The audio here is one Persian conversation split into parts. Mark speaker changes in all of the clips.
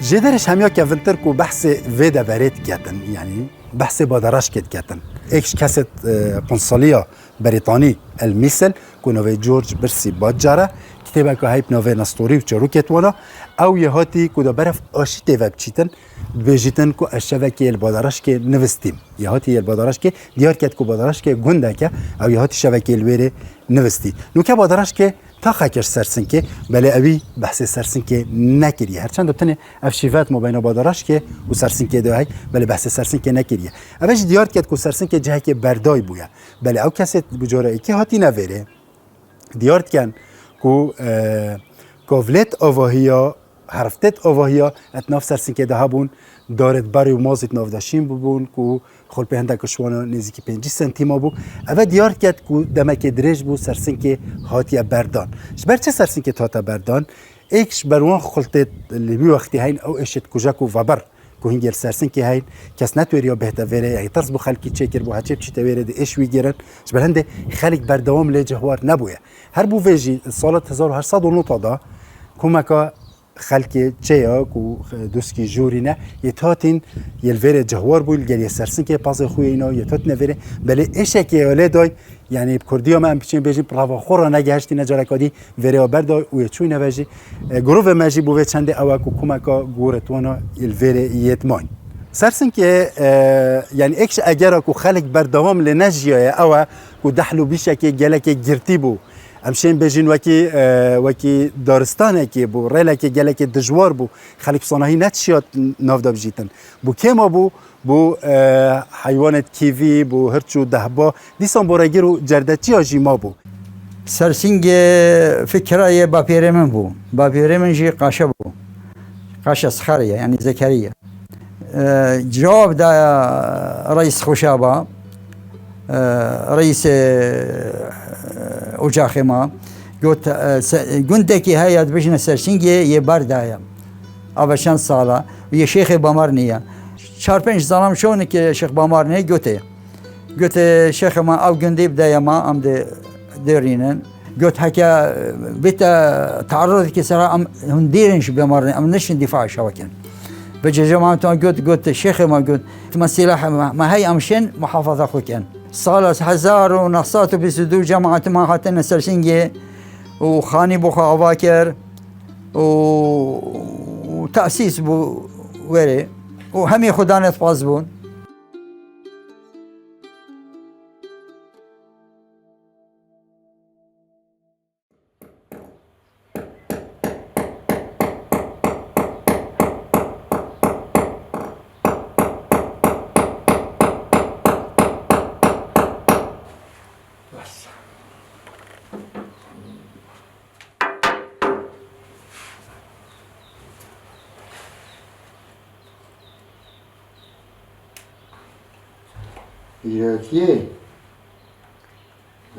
Speaker 1: جدرش همیا که ونتر کو بحث ویدا برید کتن یعنی بحث بادراش کتن ایکش کست قنصلية بريطاني المثل كونوفي جورج برسي باجارة كتابة كهيب نوفي نستوري وشروكت وانا او يهاتي كودا برف آشي تيفا بچيتن بيجيتن كو الشبكة البادراش كي نفستيم يهاتي البادراش كي ديار كت كو بادراش كي گنده كي او يهاتي شبكة الويري نفستي نو كي بادراش كي تا خاكش سرسنكي بله اوی بحث سرسنكي نكريه هرچند بتنه افشيفات مبين بادراش كي و سرسنكي ده هي بله بحث سرسنكي نكريه اوش ديار كت كو سرسنكي جهه كي برداي بويا بله او كست بجوره كي هاتي نويره ديار كان كو كوفلت اوهيا حرفتت اوهيا اتناف سرسنكي ده هبون دارت باری و مازت نافداشین ببون کو خل به هنده کشوانا نزدیک 5 سانتیما بو اول دیار کرد کو دمک درج بو سرسنک هاتی بردان شبر چه سرسنک هاتا بردان ایکش بروان خلطت لیمی وقتی هین او اشت کجاکو وبر کو هنگر سرسنک هین کس نتوریا بهتا وره یعنی طرز بو خلکی چکر بو هچه بچی توره ده اش وی گیرن شبر هنده خلق بردوام لی جهوار نبویه هر بو ویجی سال 1809 دا کمکا خلق چیا کو دوسکی جورینه یتاتین یلوره جهوار بول گلی سرسن که پاس خوی اینا یتات نوره بله اشکی ولی دای یعنی کردیا من پیچین بیجیم پلاوا خورا نگهشتی نجارکادی وره آبردا و چوی نوجی گروه ماجی بوده چنده اوا کو کمکا گورتوانا یلوره یتمان سرسن که یعنی اکش اگر کو خلق بردوام لنجیه اوا کو دحلو بیشه که گلک گرتی بو امشين بيجين وكي دارستانه كي بو ريلا كي جالك دجوار بو خليك صناهي نتشيات نافدا بجيتن بو كيما بو حيوانات كيفي بو هرتشو دهبا ديسان بوراجيرو جردتي جيما بو
Speaker 2: سرسنگ فكرة بابيري من بو بابيري من جي قاشا بو قاشا صخرية يعني زكريا جواب دا رئيس خشابة رئيس اجاخ ما قلت قندكي هاي بجنا سرسنگي يبردايا ابشان سالا ويا شيخ بامارنيا 4-5 ظلام شونك شيخ بامارنيا قلت شيخ ما او قندي بدايا ما ام ديرينن قلت حكى بيت تعرض كسرا هنديرنش بامارنيا ام نش دفاع شوكن بجي جماعه قلت الشيخ ما قلت ما سلاح ما هي امشن محافظه خوكن صالة 1922 جماعة ما هاتنا سرسنجي وخاني بوخا أواكر وتأسيس بو ويري وهمي خدانة فازبون
Speaker 3: ياتيه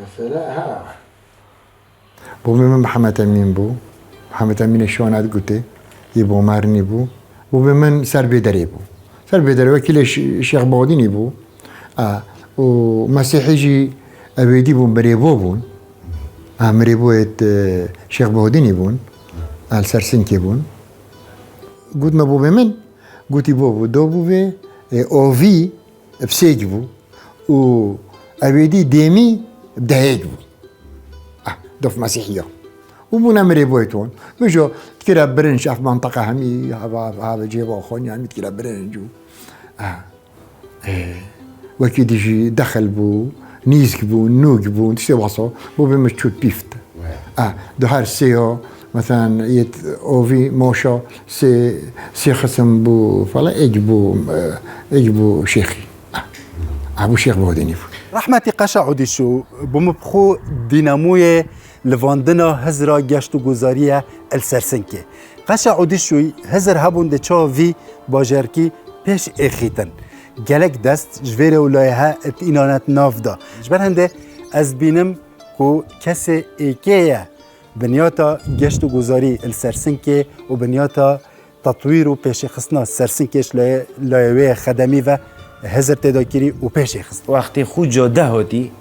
Speaker 3: مثلا ها بو من محمد امين بو محمد امين شلون قلت يبو مارني بو وبمن سر بدري بو سر بدري وكيل الشيخ بوديني بو ومسيحي ابيدي بو بريبو بون مريبو الشيخ بوديني بون السرسنكي بون قلت ما بو بمن قلت بو دو بو اوفي بسيج بو و أبيدي ديمي بدهيج بو دوف مسيحية وبونا مريبويتون مجو كلا برنج في منطقة همي هذا جيبو أخوان يعني كلا برنج وكي يجي دخل بو نيزك بو نوج بو تشتي وصو بو بمشتوت بيفت دو هار سيو مثلا يت اوفي موشا سي خصم بو فلا اجبو شيخي ابو شيخ بوديني
Speaker 1: رحمتي قشع عوديشو بمبخو ديناموي لفاندنا هزرا گشتو گزاريه السرسنكي قشع عوديشو هزر هبون ده چا في باجركي پیش اخيتن گلک دست جویر ولایها اتینانت ناف دا جبر هنده از بینم کو کسی ایکیه بنیاتا گشت و گذاری السرسنکه و بنیاتا تطویر و پیش خصنا سرسنکش لایوه خدمی و هزر تداکری و پیش خصنا
Speaker 4: وقتی خود جاده هاتی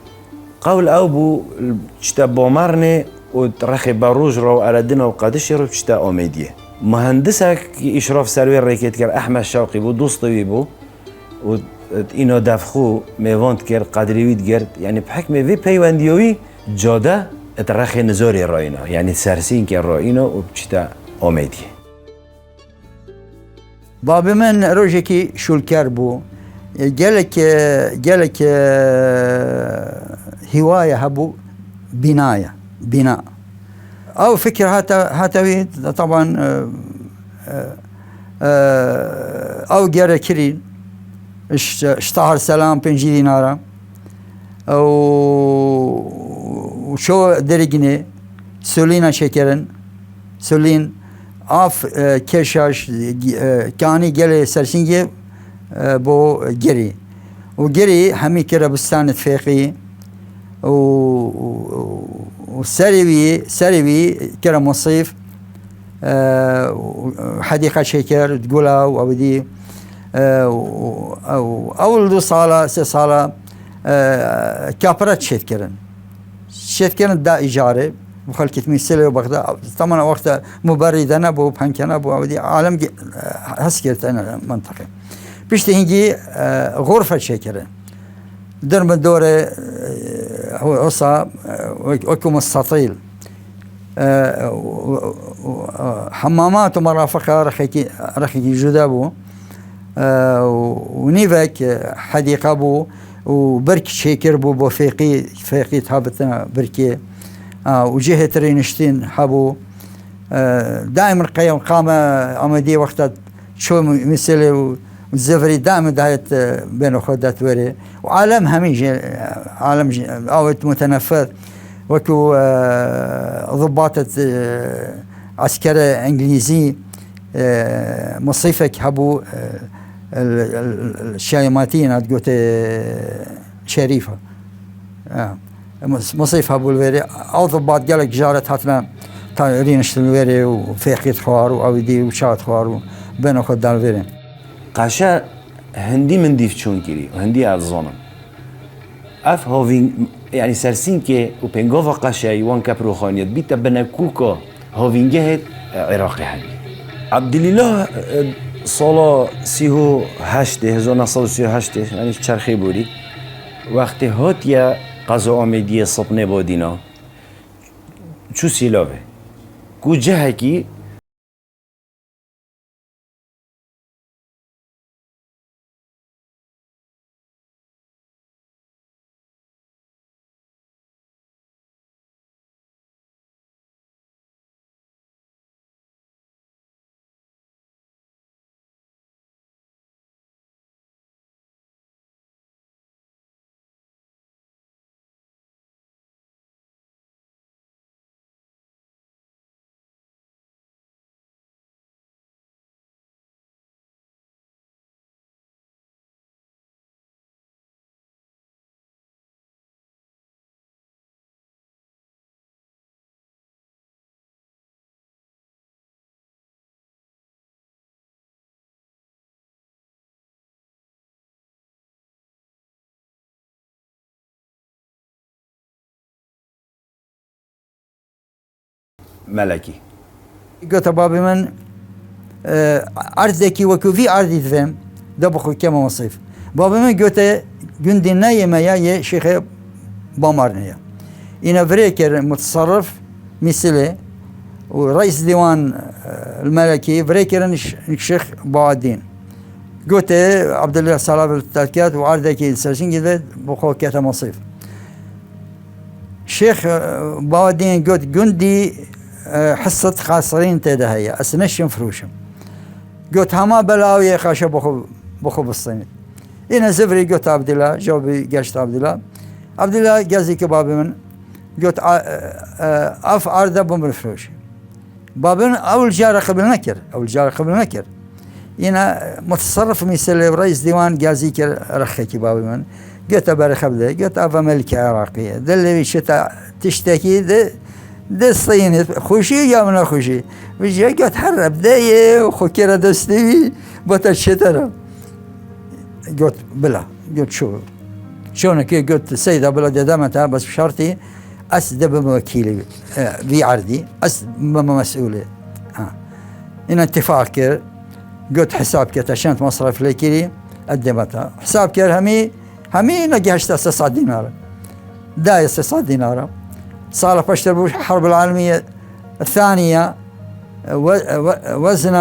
Speaker 4: قول او بو چتا بامرنه و رخی بروج رو اردن و قدش رو چتا آمیدیه مهندسك إشراف سروي ريكيت كر أحمد شوقي بو دوستوي بو و إنه دفخو ميوانت كر قدريويت كرد يعني بحكم في بيوانديوي جاده اترخي نزوري راينا يعني سرسين كر راينا وبشتا أميدي
Speaker 2: بابي من روجكي شولكر بو جالك هواية هبو بناء أو فكرة هاتوي طبعا أو جارة كرين اشتهر سلام 5 دينارا وشو درجني سولينا شكرن سولين آف كرشاش كاني جالي سرسنجي بو جري وجري همي كربستان فيقي وسريوي كرم مصيف حديقة شكر تقولها وأبدي أول 2 صالة 3 صالة كابرات شتكرن دا إيجاري وخلكت مثل وبغدا طبعا وقت مبرد أنا بو بحنكنا بو أبدي عالم هسكرت أنا منطقة بيشتي هنجي غرفة شكرن درم الدورة هو عصا وكم مستطيل حمامات ومرافقة رخيكي جدابو ونيفك حديقة بو وبرك شيكر بو فيقي تهابتنا بركي وجهة رينشتين حبو دائما قامة أمدي وقت شو مثل الزفري دائما دايت بين خدات وري وعالم هميج عالم اوت متنفذ وكو ضباطة عسكرة انجليزي مصيفك هبو الشايماتين تقول شريفة مصيف هبو الوري او ضباط قالك جارت هاتنا رينشت الوري وفيقيت خوار واودي وشات خوار بين خدات الوري
Speaker 4: قاشا هندي من ديف چون كيري وهندي ارزونم اف هوفين يعني سرسينكي وبنغوفا قاشا يوان كابرو خانيت بيتا بناكوكا هوفينجهت عراقي حالي عبد الله صالا 1938 يعني چرخي بوري وقت هاتيا قضا آمدی صبنه بادینا چو سیلاوه کو جهکی ملكي
Speaker 2: قلت بابي من عرضك وكوفي عرضي تفهم دبخو كما مصيف بابي من قلت جندي نايمة يا شيخ بامارنيا إنا فريكر متصرف مثله ورئيس ديوان الملكي فريكر الشيخ باعدين قلت عبد الله صلاح التركات وعرضك السرسين قلت بخو كتا مصيف شيخ باعدين قلت جندي حصة خاسرين تدهية أسنشم فروشم قلت هما بلاوية خاشة بخو بالصيني إنا زفري قلت عبد الله جاوبي قاشت عبد الله قازي كبابي من قلت أف عرضة بمر فروشي بابي من أول جارة قبل نكر إنا متصرف مثل رئيس ديوان قازي رخيكي بابي من قلت أبارك خبده قلت أفا ملكة عراقية ده اللي شتا تشتكي ده الصيني خوشي يا من خوشي بيجي قلت حرب بداية وخكرة دستي بتشترى قلت بلا قلت شلونك قلت السيدة بلا دامتها بس بشرطي أسدب بوكيلي في عرضي أسدب مسؤولي إن اتفاق كر قلت حساب كت عشان مصرف لكري قدمتها حساب كر همي نجحت 600 دينار داي 600 دينار صار بشتر الحرب العالمية الثانية وزن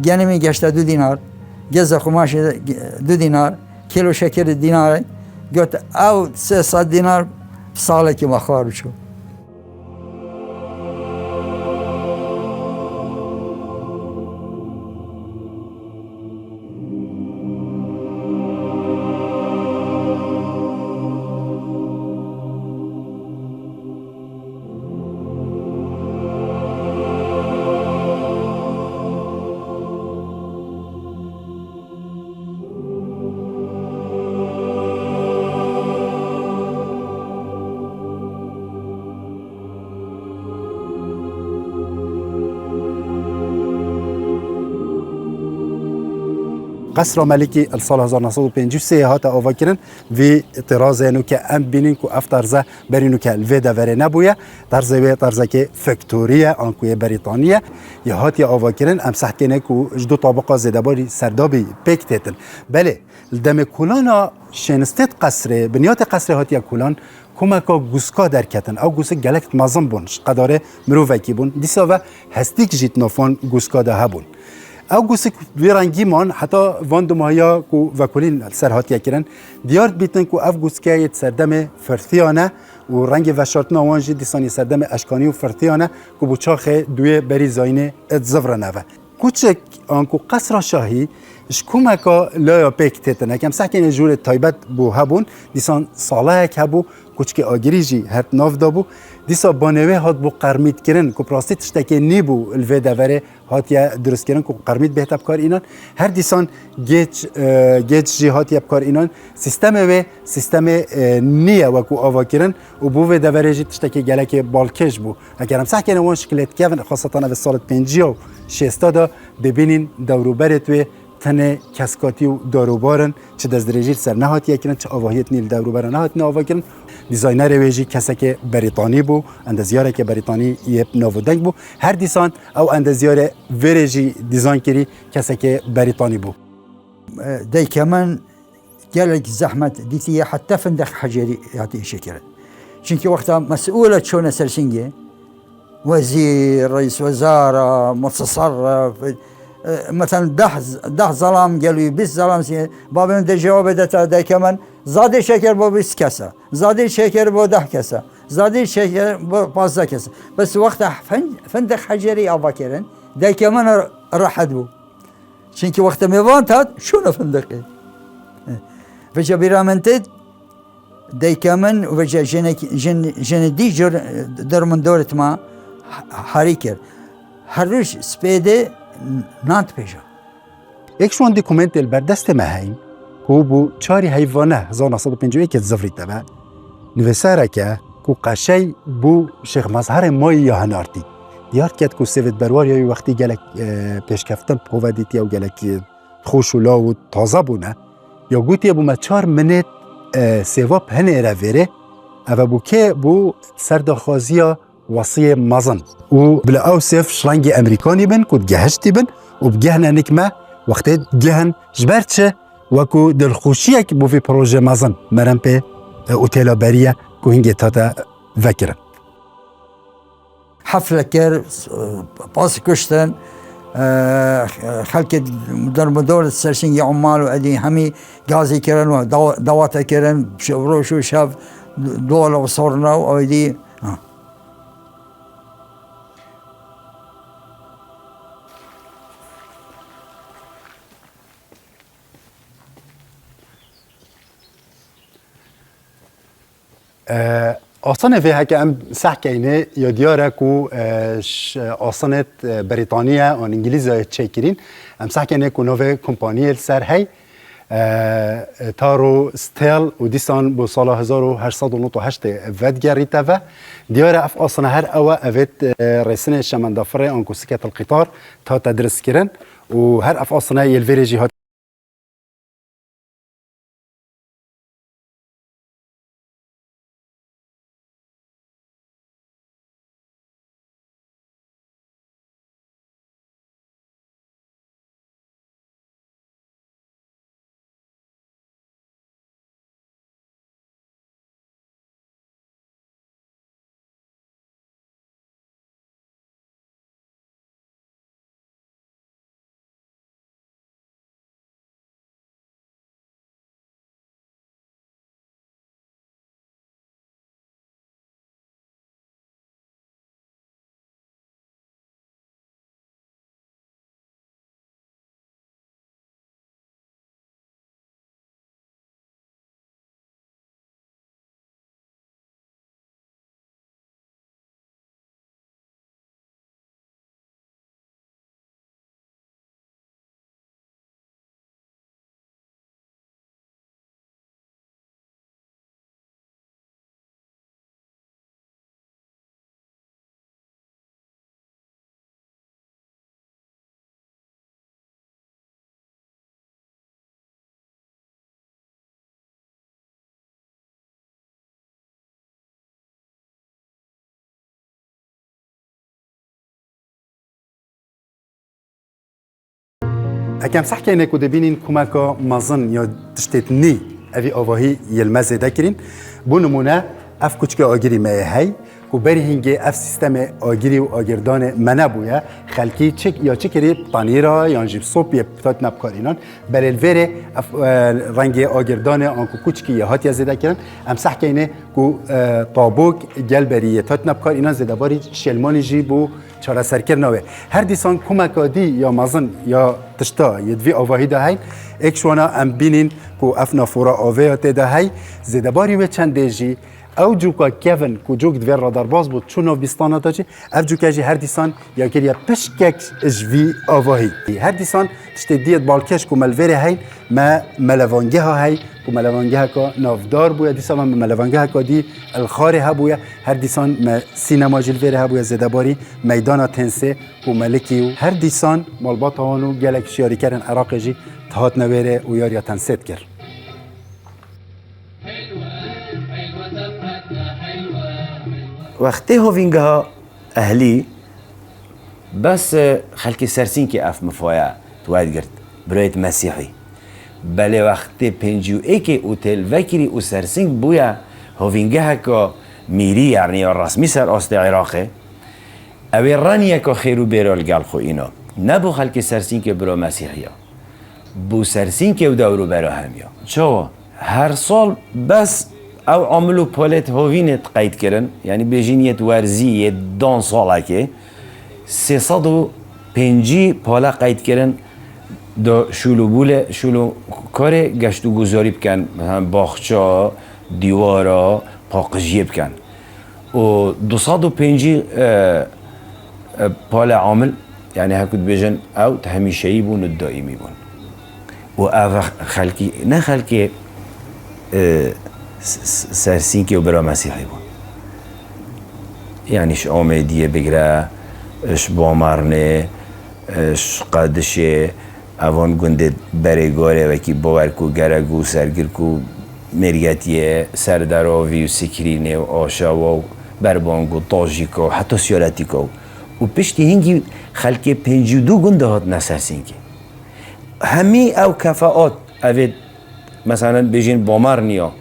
Speaker 2: جانمي جاشتا 2 دينار جزء قماش 2 دينار كيلو شكر دينار قلت او 600 دينار صالك ما خارجوا
Speaker 1: قصر ملكي السال 1953 هاتا اوفاكرن في طراز انو که ام بینین کو افترزه برینو که الویدا وره نبویا طرزه که فکتوریا انکوی بریتانیا یا هاتی اوفاکرن ام سحکنه کو جدو طابقه زدباری سردابی پکتتن بله دم کولانا شنستت قصر بنیات قصر هاتی کولان کمکا گوسکا درکتن او گوسک گلکت مازم بونش قداره مروفکی بون دیسا و هستیک جیت نافان گوسکا ده هبون او گوسک ویرانگی مان حتی واندم هایا کو وکولین سرهاتی کرن دیارت بیتن کو اف گوسکای سردم فرثیانه و رنگ وشارتنا وانجی دیسانی سردم اشکانی و فرثیانه کو بوچاخ دوی بری زاینه ات زفرنه کوچک آنکو قصر شاهی شکومکا لایا پیک تیتنه کم سحکن جور تایبت بو هبون دیسان ساله یک هبو کوچک آگری جی هر ناف دابو دیسا بانوه هات بو قرمید کرن کو پراستی تشتکی نیبو الوی دوره هات یا درست کرن کو قرمید بهت بکار اینان هر دیسان گیج جی هات یا بکار اینان سیستم نیه وکو آوا کرن و بو و دوره جی تشتکی گلک بالکش بو اگرم سحکن وان شکلت کهون خاصتا به سال 50 شستا دا ببینین دوروبرت و تنه کسکاتی و داروبارن چه دزدرجی سر نهاتی کردن چه آواهیت نیل داروبار نهات نهاوا کردن دیزاینر ویژی کسی که بریتانی بو اندازیاره که بریتانی یه نوودنگ بو هر دیسان او اندازیاره ویژی دیزاین کردی کسی که بریتانی بو
Speaker 2: دای کمان جالك زحمت ديتي حتى فندق حجري يعطي شكرا شنكي وقتها مسؤولة شون سرسنجي وزير رئيس وزارة متصرف مثلا ده ظلام قالوا بس ظلام بابا من جواب ده كمان زاد شكر بو 20 كاسة زاد شكر بو 10 كاسة زاد شكر بو 15 كاسة بس وقتها فندق حجري أبا كيرن ده كمان راح بو شنكي وقتها ميفانت هاد شنو فندقي فجا بيرامنتد داي كمان وجا جن دي جور در من دورت ما حريكر هروش سبيده نانت بيجا
Speaker 1: یک شون دوکومنت البردست مهین کو بو چاری حیوانه 1951 زفری تبع نویساره که کو قشی بو شیخ مظهر مای یا هنارتی دیار کد کو سوید بروار یا وقتی گلک پیشکفتن پوودیتی او گلک خوش و لا و تازه بونه یا گوتی بو ما 4 منت سواب هنه را ویره او بو که بو سردخوازی وصیه مزن و بلا او سيف شرنگي امريكاني بن كود جهشتي بن وبجهنا نكمه وقت جهن جبرتشه وكو دلخوشيك بو في بروجي مزن مرم بي اوتيلا بريه كو هنگي تاتا فكرن
Speaker 2: حفلة كير باس كشتن خلق در مدور السرسنجي عمال وادي همي غازي كيرن ودواتا كيرن روشو شاف دولة وصورنا وادي
Speaker 1: آسانه في هكا ام سحكينه يا دياركو آسانه بريطانيا و انجليزا تشيكرين ام سحكينه كو نوفي كومباني السر هي تارو ستيل و ديسان بو سال 1898 فد جريتها ديار اف آسانه هر اوا افيت رئيسنا شمندافره انكو سكت القطار تا تدرس كرن و هر اف آسانه يلفيريجي اكام صح كاينه كو دبينين كوماكا مازن يا تشتتني افي اوفاهي يلمز ذاكرين بونمونا اف كوچكا اگيري ما هي کو بری هنگه اف سیستم آگیری و آگردان منبویا خلکی چک یا چکری پانیرا یا جیب سوپی پتات نبکار اینان بل الوره اف رنگ آگردان آنکو کوچکی یا هات یا زده کردن ام صح کینه کو طابوق گل بری تات نبکار اینان زده باری شلمانی جی بو چاره سرکر نوه هر دیسان کمکادی یا مازن یا تشتا یدوی آواهی ده هی ایک شوانا ام بینین کو اف نافورا آوهیات ده هی زده باری و چند دیجی او جوکا کیون کو جوک دویر را در باز بود چون بیستانه داشتی اف جوکا جی هر دیسان یا کریا پشکک اجوی آواهی هر دیسان تشت دیت بالکش کو ملوره هی ما ملوانگه ها هی کو ملوانگه ها کا نافدار بویا دیسان ما ملوانگه ها کا دی الخاره ها بویا هر دیسان ما سینما جلوره ها بویا زدباری میدان تنسه کو ملکی و هر دیسان مالبات هانو گلک شیاری کردن عراق جی تهات نویره و یاریا تنسیت کرد
Speaker 4: وقتی هوینگها اهلی بس خلکی سرسین که اف مفایا توید گرد برایت مسیحی بله وقتی 51 اوتل وکری او سرسین بویا هوینگها که میری یعنی رسمی سر آست عراقه اوی رانیه که خیرو بیرال گل خو اینا نبو خلکی سرسین که برا مسیحی بو سرسین که دورو برا همیا چو هر سال بس او عاملو پالت هوینت قید کردن یعنی بجینیت ورزی دان ساله که 350 پالا قید کردن دا شلو کار گشت و گذاری بکن مثلا باغچه دیوارا پاقجیه بکن و 250 پالا عامل یعنی هکود بجن او همیشهی بون و دائمی بون و او خلکی نه خلکی سرسینکی و برا مسیحی بود یعنیش آمدیه بگره اش بامرنه اش قدشه اوان گنده برگاره وکی باورکو گرگو سرگرکو مریتیه سردراوی و سکرینه و آشا و بربانگو تاجیکا و حتی سیارتیکا و پشتی هنگی خلک 52 گنده هات نسرسینکی همی او کفاءات اوید مثلا بجین بامرنیا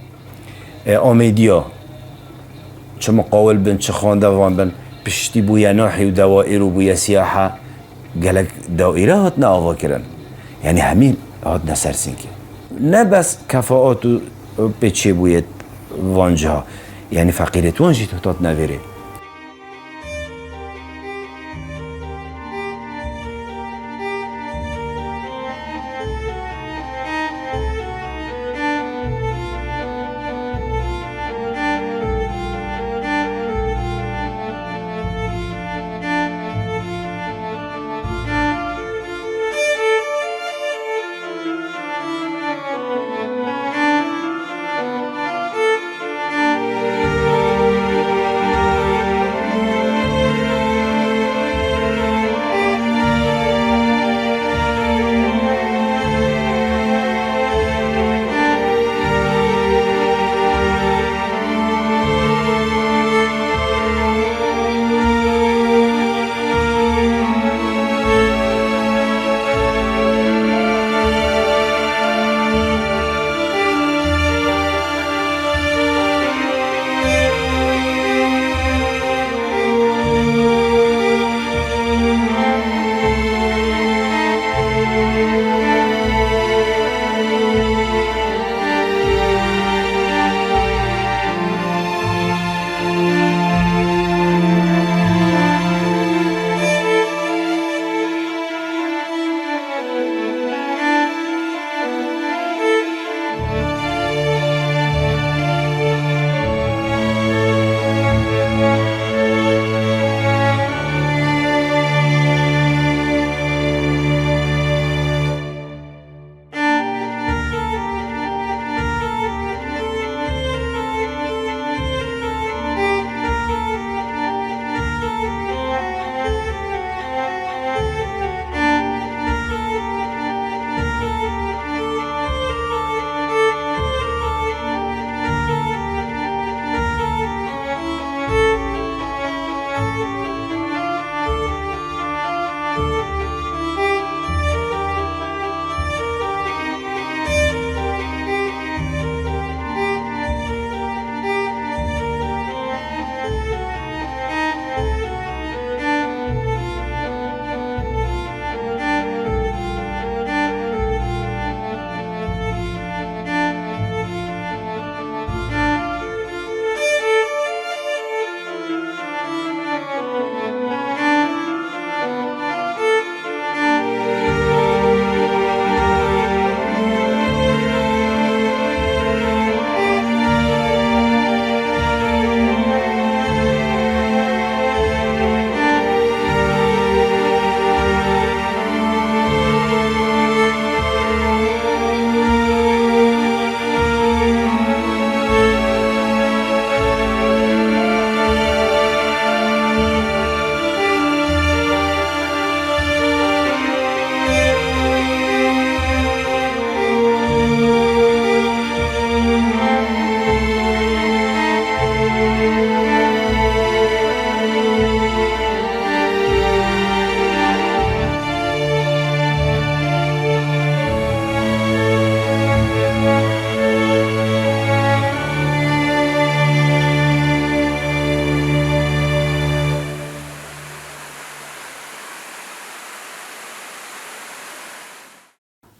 Speaker 4: آمیدیا چه مقاول بن چه خواندوان بن پشتی بویا ناحی و دوائر و بویا سیاحه گلک دائره هات نه آوا کرن یعنی همین هات نسرسین که نه بس کفاءات و بچه بوید وانجا یعنی فقیرت وانجی تو هات نویره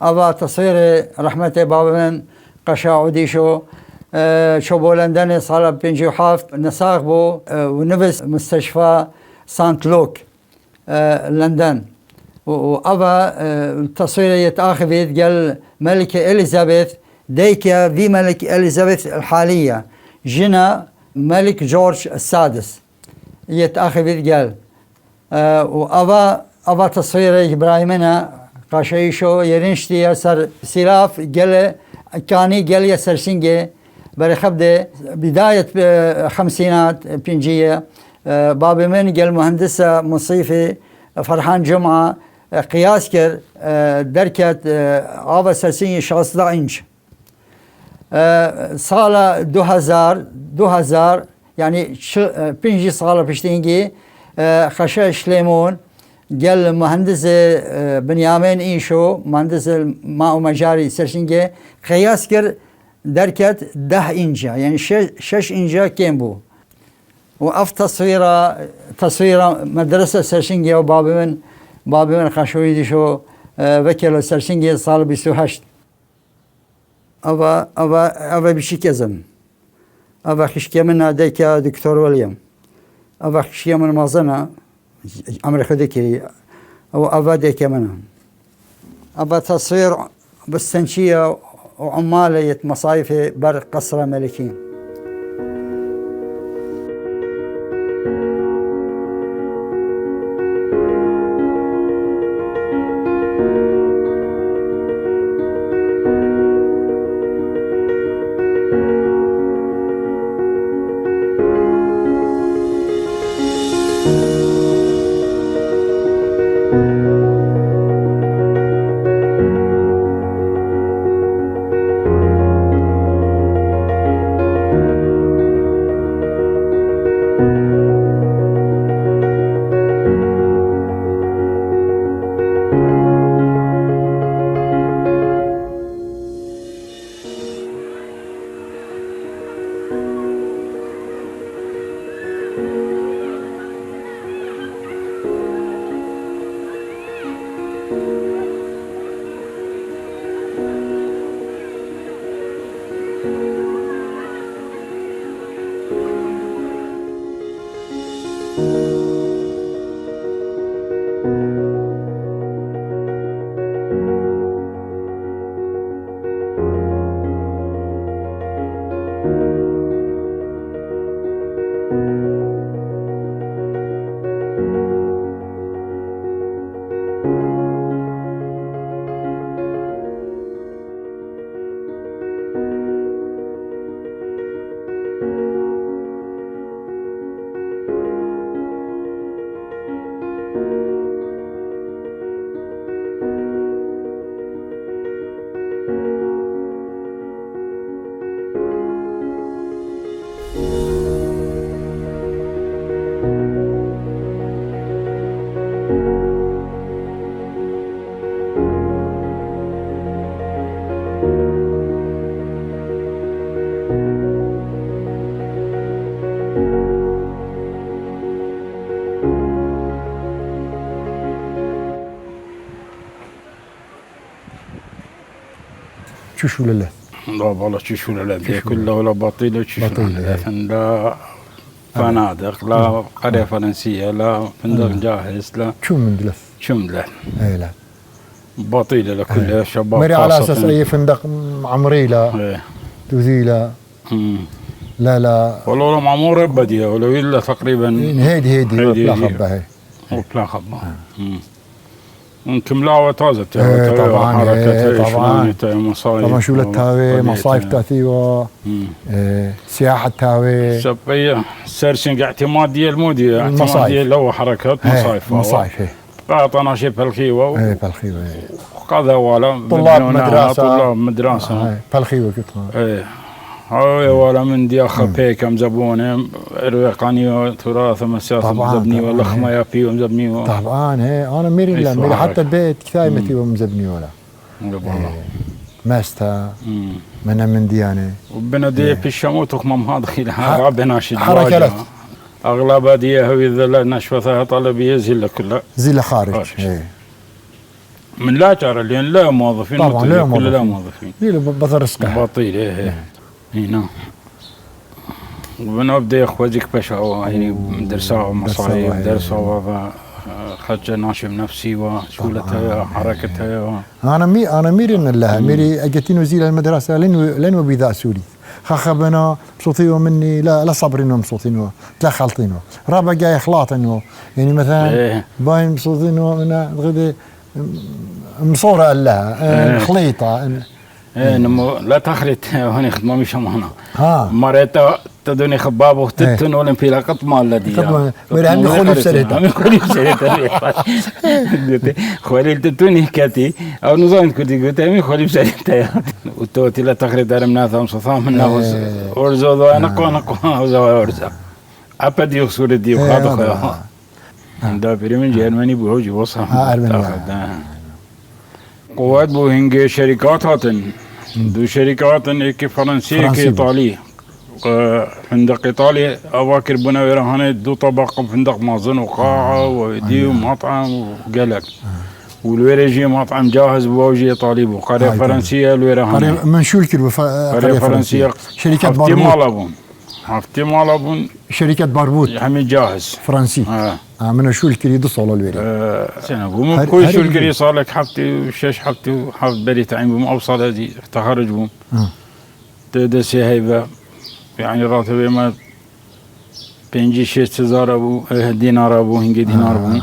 Speaker 2: أبا تصوير رحمة بابا من قشا عوديشو شو بولندن صار بنجي وحاف نساق بو ونفس مستشفى سانت لوك لندن وأبا تصوير يتأخذ قال ملكة إليزابيث ديكا في ملك إليزابيث الحالية جنا ملك جورج السادس يتأخذ قال وأبا تصوير إبراهيمنا قاشيشو يرنشتي يسر سلاف قال كاني قال يسر سنجي برخبده بداية خمسينات بنجية بابي من قال مهندسة مصيفي فرحان جمعة قياس كر دركت آبا سرسيني شخص دا إنش سالة 2000 يعني بنجي سالة بشتينجي خشاش ليمون قال مهندس بنيامين إيشو مهندس الماء ومجاري سرسينجي قياس كر دركت 10 إنجا يعني 6 إنجا كم بو وأف تصويرة مدرسة سرسينجي وبابي من خشوي دي شو وكيلو سرسينجي صار 28 أبا بشي كزم أبا خشكي من ديكا دكتور وليم أبا خشكي من مازنا أمريكا ديكي أو أبا ديكا منها أبا تصوير بالسنشية وعمالية مصايفي بر قصر ملكي
Speaker 3: شو لله
Speaker 5: لا والله شو لا كله ولا بطيلة
Speaker 3: بطيلة،
Speaker 5: لا فنادق لا قرية فرنسية لا فندق جاهز لا
Speaker 3: شو من دلف
Speaker 5: شملة
Speaker 3: اي لا
Speaker 5: بطيلة لكل شباب
Speaker 3: مري على اساس اي فندق عمري لا توزي لا لا
Speaker 5: والله معمورة بديه ولو إلا تقريبا
Speaker 3: هيدي لا خبة هي
Speaker 5: وبلا خبة كملاوة تازة
Speaker 3: طبعا
Speaker 5: حركة
Speaker 3: طبعا
Speaker 5: مصايف
Speaker 3: طبعا شو للتاوي مصايف تاثيوه سياحة تاوي
Speaker 5: سبية سيرشنج اعتمادية المودية اعتمادية لو حركات مصايف
Speaker 3: مصايف
Speaker 5: قاطنا شي بالخيوة
Speaker 3: ايه بالخيوة
Speaker 5: وقضى ولا
Speaker 3: طلاب مدرسة
Speaker 5: طلاب مدرسة
Speaker 3: بالخيوة كتها
Speaker 5: ايه هاي ولا من دي خبي كم زبونه روقاني تراث مساس مزبني ولا خمايا في مزبني
Speaker 3: طبعا انا ميري لا ميري حتى البيت كثايمتي ومزبني ولا ماستا من ديانه
Speaker 5: وبندي في الشموت وكم هذا خيل بناشد
Speaker 3: حركات
Speaker 5: اغلب دي هوي ذل نشوثها طلبيه زله كلها
Speaker 3: زله خارج
Speaker 5: من لا جرى لان لا موظفين
Speaker 3: طبعا لا
Speaker 5: كل لا
Speaker 3: موظفين.
Speaker 5: موظفين
Speaker 3: ليه بطل رزقه.
Speaker 5: بطيل ايه نعم. وبنبدا يا اخواتك باشا يعني درسوا مصاريف درسوا وضع خرج ناشم نفسي وشولتها حركتها
Speaker 3: انا ميري ان الله ميري اجتين وزير المدرسه لن وبذا سوري خخبنا مصوتينه مني لا صبرينه مصوتينه لا خالطينه رابع جاي خلاطينه يعني مثلا باين مصوتينه من غدي مصوره الله خليطه
Speaker 5: نمو لا تخلط هوني خدمه مش هنا
Speaker 3: ها
Speaker 5: مريتا تدوني خباب وتتن ولا في لقط مال الذي
Speaker 3: ميري عندي خولي بسريته
Speaker 5: عندي خولي بسريته خولي تتوني كاتي او نظام كنت قلت امي خولي بسريته وتوتي لا تخلط ارمنا ثم صفام من ناوز ورزو ذو نقو ذو ورزا ابد يخسر دي وخاطر عندها بريمن جرماني بوجي وصل قوات بو هنگي شركات هاتن دو شركات ايكي فرنسية ايكي ايطالية فندق ايطالي اواكر بنا ويرهاني دو طبق فندق مازن وقاعة ودي ومطعم وقلق والويرجي مطعم جاهز بوجي ايطالي بو قرية فرنسية الويرهاني
Speaker 3: منشول كيلو
Speaker 5: قرية فرنسية
Speaker 3: شركات
Speaker 5: حفتي مالابون
Speaker 3: شركة باربوت
Speaker 5: حمي جاهز
Speaker 3: فرنسي من شو الكري دوصل الويري
Speaker 5: سنة بوم كل شو الكري صار لك حفتي وشش حفتي وحفت بري تعين بوم أوصل هذه تخرج بوم تدسي هيبة يعني راتبه ما بينجي 6000 أبو دينار أبو هنجي دينار بوم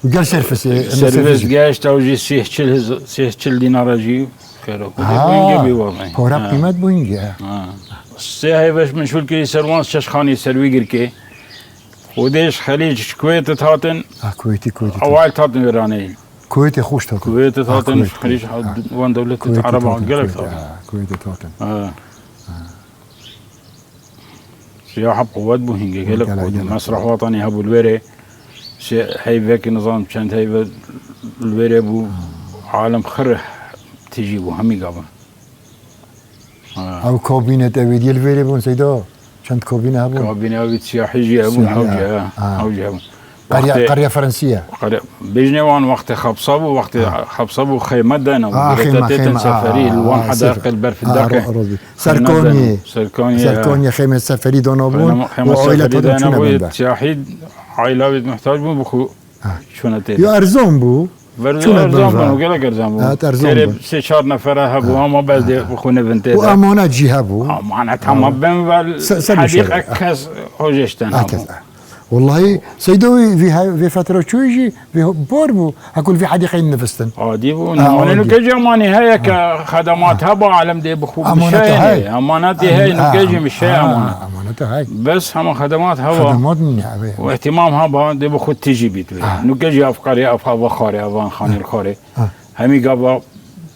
Speaker 3: وقال
Speaker 5: سيرفيس جاش توجي سيح دينار أجي خيره هنجي بيوضعين
Speaker 3: كورا قيمة بوينجي
Speaker 5: السياحي باش من شو الكري سروان ششخاني سروي قركي وديش خليج كويت تهاتن
Speaker 3: كويتي
Speaker 5: أوائل تهاتن إيراني
Speaker 3: كويتي خوش تهاتن
Speaker 5: كويت تهاتن خليج وان دولة العرب قلق تهاتن
Speaker 3: كويتي تهاتن
Speaker 5: سياحة قوات بوهنجي قلق مسرح وطني هابو الويري هاي فيك نظام كانت هاي الويري بو عالم خره تجيبو همي قابل
Speaker 3: او كابينة اويدي الفيري بون سيدو شنت كابينة هبون
Speaker 5: كابينة اويد سياحية هبون حوجة هبون
Speaker 3: قرية فرنسية
Speaker 5: بيجني وان وقت خبصبو خيمة دانا
Speaker 3: خيمة
Speaker 5: سفري الوان حدائق البر في الدكة
Speaker 3: سركوني خيمة سفري دونابون
Speaker 5: وعائلة دونابون سياحي عائلة محتاج بو بخو شو نتيجة
Speaker 3: يا أرزون بو
Speaker 5: ارزان وقال لك ارزان سي 4 نفر هبو ما بس بخونه بنتي
Speaker 3: وامانات جي هبو
Speaker 5: معناتها ما بين الحديقه كاس هوجشتن
Speaker 3: والله سيدوي في فتره شو يجي في بوربو اقول في حديقه نفستن
Speaker 5: دي بو انا كجماني هي كخدمات هبا عالم دي بخو مشاي اماناتي هي نكجي مش
Speaker 3: اماناتها هاي
Speaker 5: بس هم خدمات هبا
Speaker 3: خدمات
Speaker 5: واهتمام هبا دي بخو تجي بيت نكجي افكاري افا خاري افان خاني الخاري همي قبا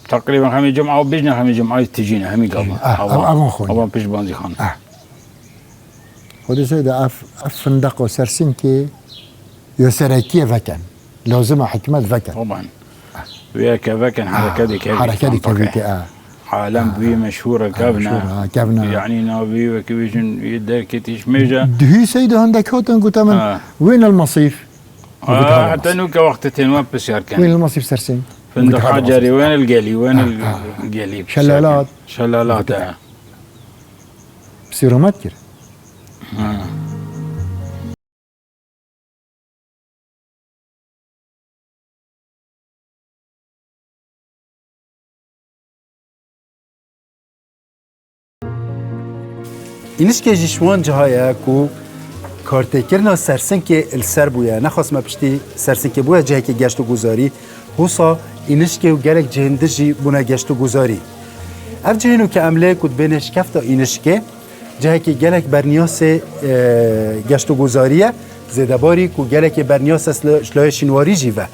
Speaker 5: تقريبا همي جمعه وبيجنا همي جمعه تجينا همي قبا افان بيش بانزي خان
Speaker 3: خودی سید فندق و سرسنکی یا سرکیه وکن لازم حکمت وکن
Speaker 5: طبعا ويا كفكن حركة
Speaker 3: كبيتي
Speaker 5: عالم بي مشهورة كابنا يعني نابي وكبيشن يدك تيش ميجا
Speaker 3: دهي سيد عندك هوتن قلت من وين المصيف؟
Speaker 5: حتى نوكا وقت تنواب بسيار كان
Speaker 3: وين المصيف سرسن؟
Speaker 5: فندق حجري وين القلي القلي شلالات
Speaker 3: بصيروا متكر
Speaker 1: اینش که جشوان جاهایه کو کارتکرنا سرسنک السربویا نخواست ما پشتی سرسنک بویا جایی که گشت و گذاری حوصا اینش که گرک جهندجی بونا گشت و گذاری اف جهنو که عمله کد بینش کفتا اینش که جایی که گلک برنیاس گشت و گذاریه زیده باری که گلک برنیاس شلای شنواری جیوه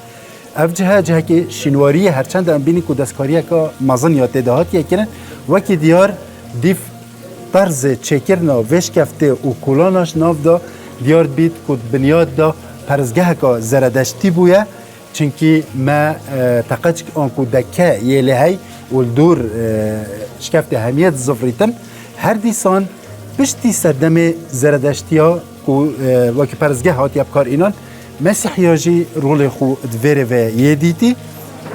Speaker 1: اف جایی که شنواریه هرچند هم بینی که دستکاریه که مازن یا تداهاتیه کنن وکی دیار دیف طرز چکرنا وش کفته و کلانش ناف دا دیار بید کد بنیاد دا پرزگاه که زردشتی بویه چونکی ما تقاچ آن که دکه یه لحی و الدور شکفته همیت زفریتن هر دیسان پشتی سردم زردشتی ها وکی پرزگاه هاتی ابکار اینان مسیحیاجی رول خو دوره و یه دیتی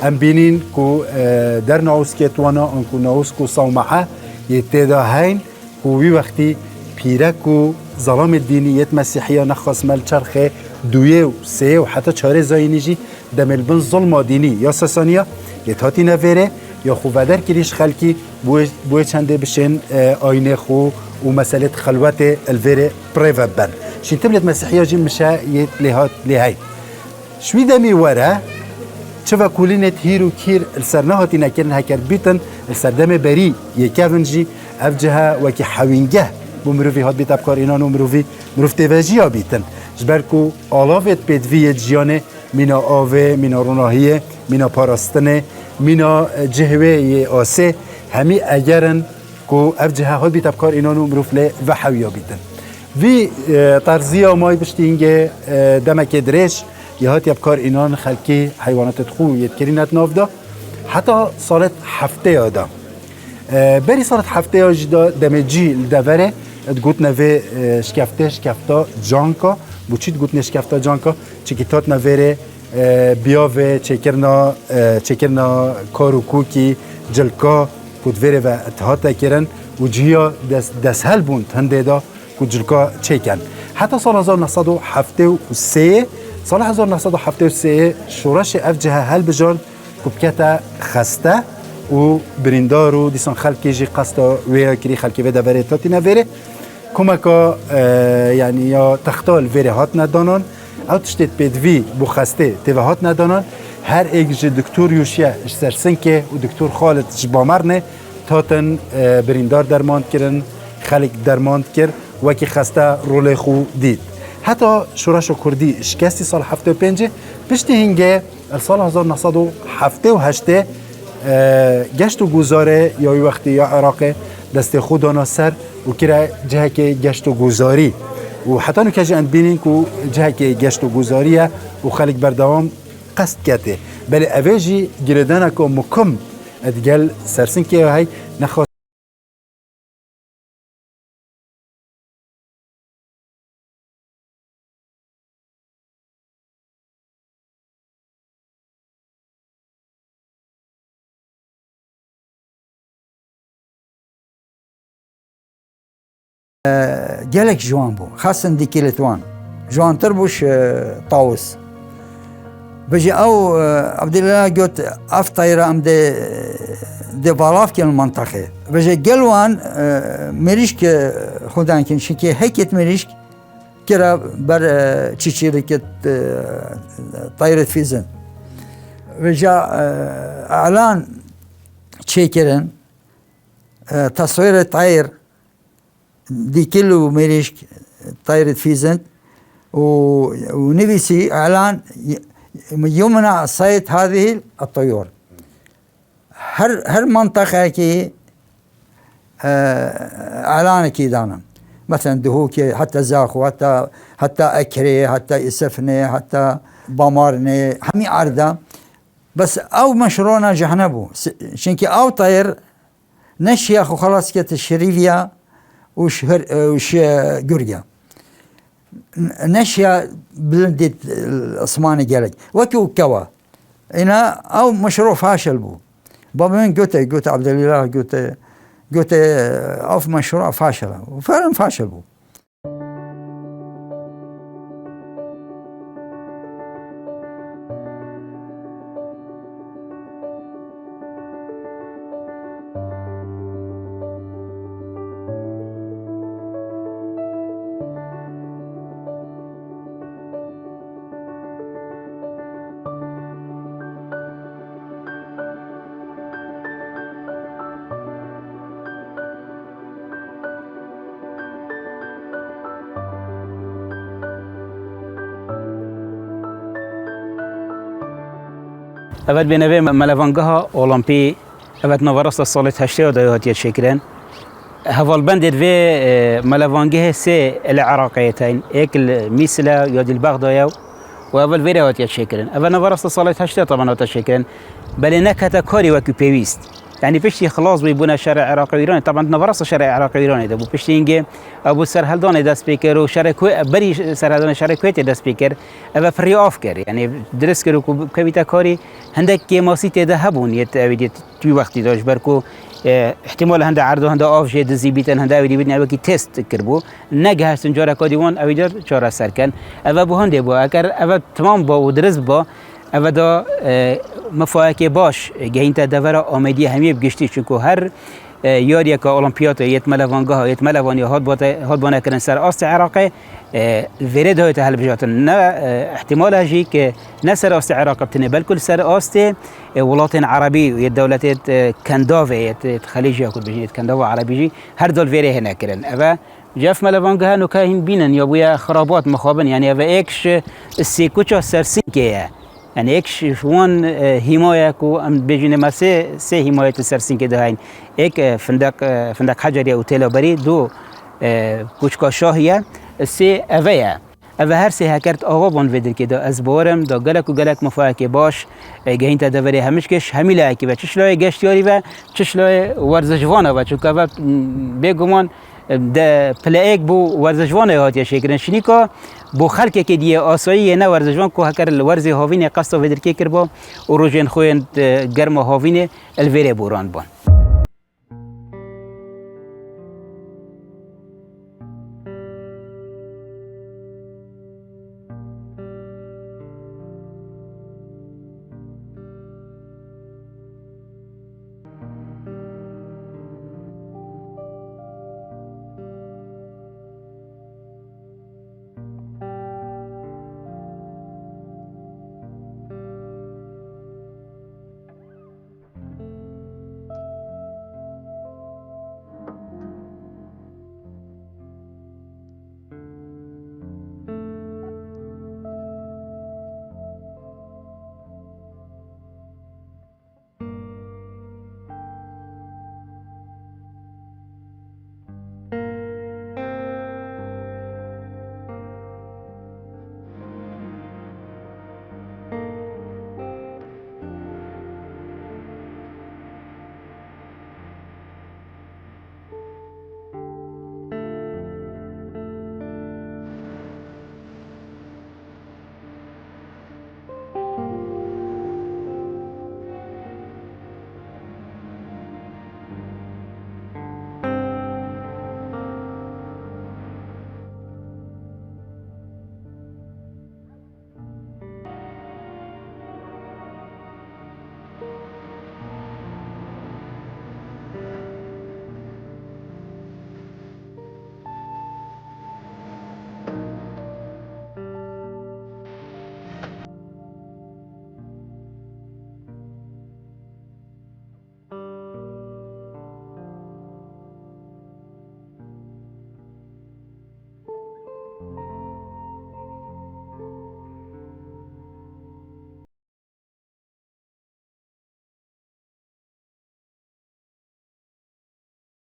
Speaker 1: ام بینین کو در ناوس که توانا ان کو ناوس کو صومعه يتدا هين وي وقتي بيركو ظلام الدينيات مسيحيه نخص مال چرخه دويه سه وحتى چاره زاينيجي دمل بن ظلم ديني يا ساسانيا يتاتي نفره يا خو ودر كريش خلكي بو چنده بشن آينه خو ومساله خلوت الفيره بريفبن شي تبلت مسيحيه جي مشا يتلهات لهي شوي دمي ورا چه کولینت هیرو کیر السرناهاتی نکردن هکر بیتن السردم بری یکونجی افجها وکی حوینگه بمروفی هات بیت ابکار اینان و مروف تواجیا بیتن جبرکو آلافت بدوی جیانه مینا آوه مینا روناهیه مینا پاراستنه مینا جهوه آسه همی اگرن کو افجها هات بیت ابکار اینان و مروف لی و حویا بیتن وی طرزیا مای بشتینگه دمک درش يهات يبكار إنان خلقي حيوانات تخو يتكرينات نافدا حتى صارت حفتة يادا بري صارت حفتة جدا دمجي الدفره تقول نفي شكفتا جانكا بوشي تقول نشكفتا جانكا چكتات نفيره بياوه چكرنا كاروكوكي جلكا كود فيره و اتهاتا كرن و جهيا دس هل بوند هنده دا كود جلكا چكن حتى سال 1973 سال 1973 شورش افجها هل بجارد کبکتا خسته و بریندارو دیسان خلکی جی قصدا ویا کری خلکی ودا وره تاتی نوره کمکا یعنی یا تختال وره هات ندانان او تشتید پیدوی بو خسته تیوه هات ندانان هر ایک جی دکتور یوشیه اشترسنکه و دکتور خالد جبامرنه تاتن بریندار درماند کرن خلک درماند کر وکی خسته رول خو دید حتی شورش کردی شکستی سال 75 پشتی هنگه سال 1978 گشت و گذاره یا وقتی یا عراق دست خودانا سر و کرا جه که گشت و گذاری و حتی نو که اند بینین که جه که گشت و گذاریه و خلق بردوام قصد کته بله اویجی گردانه که مکم ادگل سرسن که های نخواست
Speaker 2: جالك جوان بو خاصة ديكي لتوان جوان تربوش طاوس بجي او عبد الله قلت افطيرة ام دي بالاف كان المنطقة بجي قلوان مريشك خدان كن شكي هيكت مريشك كرا بر تشيشيركت طيرت في زن بجي اعلان تشيكرن تصوير طير دي كيلو مريشك طايرة فيزنت ونبيسي اعلان يمنع صيد هذه الطيور هر منطقة كي اعلان كيدانا مثلا دهوكي حتى زاخو حتى اكري حتى اسفني حتى بامارني همي عرضة بس او مشروعنا جحنبو شنكي او طير نشيخ وخلاص كت الشريفيا وش قرية نشيا بلندت العثماني قالك وكو كوا هنا او مشروع فاشل بو بابا من قلت عبد الله قلت اوف مشروع فاشل وفعلا فاشل بو
Speaker 6: أبد بنوی ملوانگاه أولمبي أبد نوارست سال 80 هاتیت شکرن هفالبند دوی ملوانگاه سه العراقيتين ایک مثل یاد البغداد و اول ویره هاتیت شکرن اول نوارست سال 80 طبعا هاتیت شکرن بله نکتا کاری وکی پیوست يعني بشتي خلاص بيبونا شارع عراقي ايراني طبعا نبرص شارع عراقي ايراني ده بشتي انجي ابو سر هلدان دا سبيكر وشارع بري سر هلدان شارع كويت دا سبيكر ابا فري اوف كر يعني درس كرو كويتا كاري هندك كي ماسيتي ده هبون يت اويدي توي وقتي داش بركو احتمال هنده عرض هنده آف جه دزی بیتن هنده اویدی بیتن اوکی تست کربو نگه سنجاره کادیوان اویدر چهار سرکن اوه بو هنده بو اگر اوه تمام با و درست با اوه دا مفاهمه باش گهین تا دورا آمدی همیه بگشتی چونکو هر یاری که المپیات یت ملوانگاه یت ملوانی هات بانه کردن سر آست عراقه ورد های تحل بجاتن نه احتمال هجی که نه سر آست عراق بتنه بلکل سر آست ولات عربی و یت دولت کنداوه یت خلیجی اکود بجید کنداوه عربی جی هر دول وره هنه کردن اوه جاف ملوانگاه نو که هم بینن یا بویا خرابات مخابن يعني اوه ایکش سیکوچا سرسینکه يعني اكش شوان حماية كو ام بيجينا ما سه حماية سرسين كده هاين اك فندق حجر يا اوتيل بري دو كوچكا شاهية سه اويا اوه هر سه هكرت آوا بان ویدر كده از بارم دا گلک و گلک مفاهمه باش گهین تا دوره همش کش همیله که و چشلای گشتیاری و چشلای ورزشوانه و چون که بگمان ده پلیک بو ورزشوانه هاتیه شکرن شنیکا بو خلک که دیه آسایی نه ورزشوان کو هکر الورزی هاوینه قصد ویدر که کربا و روژن خوین گرم هاوینه الویره بوران بان